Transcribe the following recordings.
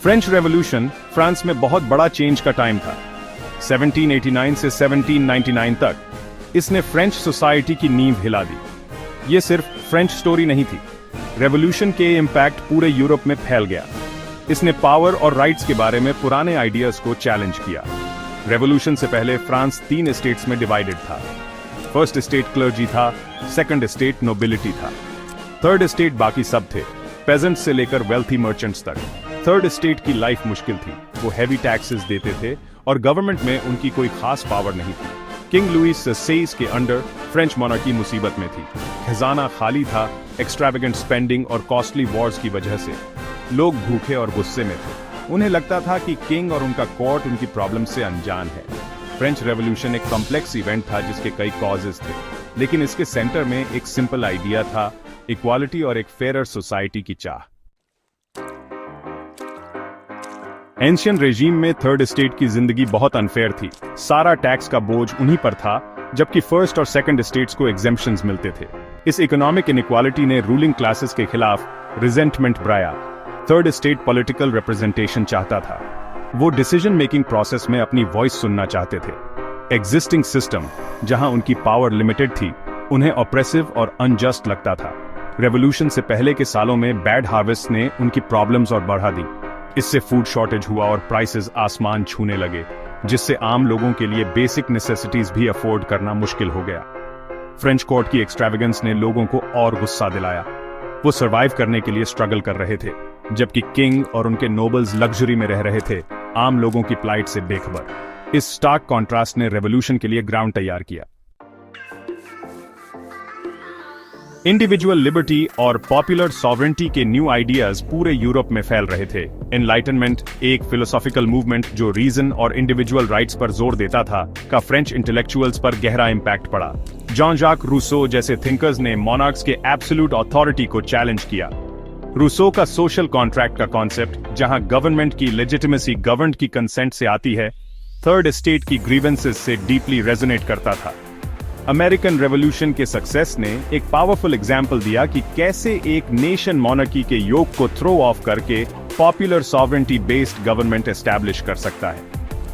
French revolution France में बहुत बड़ा चेंज का टाइम था। 1789 से 1799 तक इसने फ्रेंच सोसाइटी की नींव हिला दी। ये सिर्फ फ्रेंच स्टोरी नहीं थी, रेवोल्यूशन के इम्पैक्ट पूरे यूरोप में फैल गया। इसने पावर और राइट्स के बारे में पुराने आइडियाज को चैलेंज किया। रेवोल्यूशन से पहले फ्रांस 3 स्टेट्स में डिवाइडेड था। फर्स्ट स्टेट क्लर्जी था, सेकंड स्टेट नोबिलिटी था, थर्ड स्टेट बाकी सब थे, पेजेंट्स से लेकर वेल्थी मर्चेंट्स तक। थर्ड स्टेट की लाइफ मुश्किल थी, वो हैवी टैक्सेस देते थे और गवर्नमेंट में उनकी कोई खास पावर नहीं थी। किंग लुईस XVI के अंडर फ्रेंच मोनार्की मुसीबत में थी। खजाना खाली था, एक्स्ट्रावेगेंट स्पेंडिंग और कॉस्टली वॉर्स की वजह से लोग भूखे और गुस्से में थे। उन्हें लगता था कि किंग और उनका कोर्ट उनकी प्रॉब्लम से अनजान है। फ्रेंच रेवोल्यूशन एक कॉम्प्लेक्स इवेंट था जिसके कई कॉजेस थे, लेकिन इसके सेंटर में एक सिंपल आइडिया था, इक्वालिटी और एक फेयर सोसाइटी की चाह। एंशियन रेजीम में थर्ड स्टेट की जिंदगी बहुत अनफेयर थी। सारा टैक्स का बोझ उन्हीं पर था, जबकि फर्स्ट और सेकंड स्टेट्स को एग्जेम्पशंस मिलते थे। इस इकोनॉमिक इनइक्वालिटी ने रूलिंग क्लासेस के खिलाफ रिजेंटमेंट बढ़ाया। थर्ड स्टेट पॉलिटिकल रिप्रेजेंटेशन चाहता था, वो डिसीजन मेकिंग प्रोसेस में अपनी वॉइस सुनना चाहते थे। एग्जिस्टिंग सिस्टम, जहां उनकी पावर लिमिटेड थी, उन्हें ऑप्रेसिव और अनजस्ट लगता था। रेवोल्यूशन से पहले के सालों में बैड हार्वेस्ट ने उनकी प्रॉब्लम्स और बढ़ा दी। इससे फूड शॉर्टेज हुआ और प्राइसेस आसमान छूने लगे, जिससे आम लोगों के लिए बेसिक नेसेसिटीज भी अफोर्ड करना मुश्किल हो गया। फ्रेंच कोर्ट की एक्सट्रावेगेंस ने लोगों को और गुस्सा दिलाया। वो सर्वाइव करने के लिए स्ट्रगल कर रहे थे, जबकि किंग और उनके नोबल्स लग्जरी में रह रहे थे, आम लोगों की प्लाइट से बेखबर। इस स्टार्क कॉन्ट्रास्ट ने रेवोल्यूशन के लिए ग्राउंड तैयार किया। इंडिविजुअल लिबर्टी और पॉपुलर सॉवरेंटी के न्यू आइडियाज पूरे यूरोप में फैल रहे थे। एनलाइटनमेंट, एक फिलोसॉफिकल मूवमेंट जो रीजन और इंडिविजुअल राइट्स पर जोर देता था, का फ्रेंच इंटेलेक्चुअल्स पर गहरा इंपैक्ट पड़ा। जॉन जाक रूसो जैसे थिंकर्स ने मोनार्क्स के एब्सोल्यूट अथॉरिटी को चैलेंज किया। रूसो का सोशल कॉन्ट्रैक्ट का कॉन्सेप्ट, जहां गवर्नमेंट की लेजिटिमेसी गवर्नड की कंसेंट से आती है, थर्ड स्टेट की ग्रीवेंसेस से डीपली रेजोनेट करता था। अमेरिकन रेवोल्यूशन के सक्सेस ने एक पावरफुल एग्जाम्पल दिया कि कैसे एक नेशन मोनार्की के योग को थ्रो ऑफ करके popular sovereignty based government establish कर सकता है।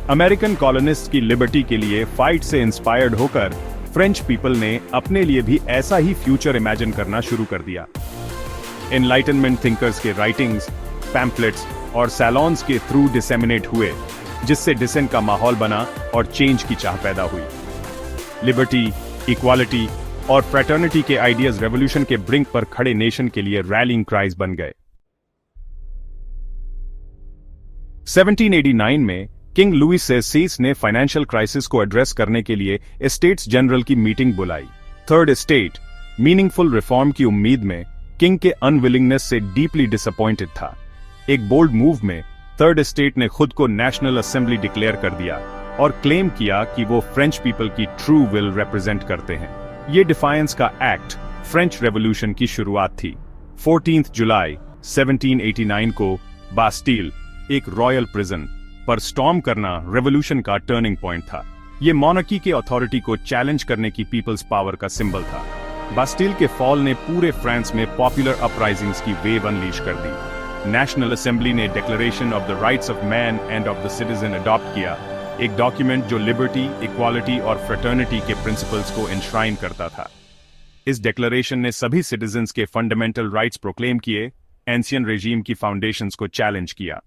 अमेरिकन कॉलोनिस्ट की लिबर्टी के लिए फाइट से इंस्पायर्ड होकर फ्रेंच पीपल ने अपने लिए भी ऐसा ही फ्यूचर इमेजिन करना शुरू कर दिया। एनलाइटनमेंट थिंकर्स के राइटिंग्स, पैम्पलेट्स और सैलॉन्स के थ्रू डिसेमिनेट हुए, जिससे डिसेंट का माहौल बना और चेंज की चाह पैदा हुई। लिबर्टी, इक्वालिटी और फ्रेटर्निटी के आइडियाज रेवोल्यूशन के ब्रिंक पर खड़े नेशन के लिए रैलिंग क्राइज बन गए। 1789 में किंग लुईस XVI ने फाइनेंशियल क्राइसिस को एड्रेस करने के लिए स्टेट्स जनरल की मीटिंग बुलाई। थर्ड स्टेट मीनिंगफुल रिफॉर्म की उम्मीद में किंग के अनविलिंगनेस से डीपली डिसअपॉइंटेड था। एक बोल्ड मूव में थर्ड स्टेट ने खुद को नेशनल असेंबली डिक्लेयर कर दिया और क्लेम किया कि वो फ्रेंच पीपल की ट्रू विल रिप्रेजेंट करते हैं। ये डिफायंस का एक्ट फ्रेंच रेवोल्यूशन की शुरुआत थी। 14 जुलाई 1789 को बास्टील, एक रॉयल प्रिजन, पर स्टॉर्म करना रेवोल्यूशन का टर्निंग पॉइंट था। ये मोनार्की के अथॉरिटी को चैलेंज करने की पीपल्स पावर का सिंबल था। बास्टील के फॉल ने पूरे फ्रांस में पॉपुलर अपराइजिंग्स की वेव अनलीश कर दी। नेशनल असेंबली ने declaration of the rights of man end of the citizen adopt किया, एक डॉक्यूमेंट जो लिबर्टी, इक्वालिटी और फ्रेटर्निटी के प्रिंसिपल्स को एनश्राइन करता था। इस डिक्लेरेशन ने सभी सिटीजन्स के फंडामेंटल राइट्स प्रोक्लेम किए, एंशियन रेजीम की फाउंडेशंस को चैलेंज किया।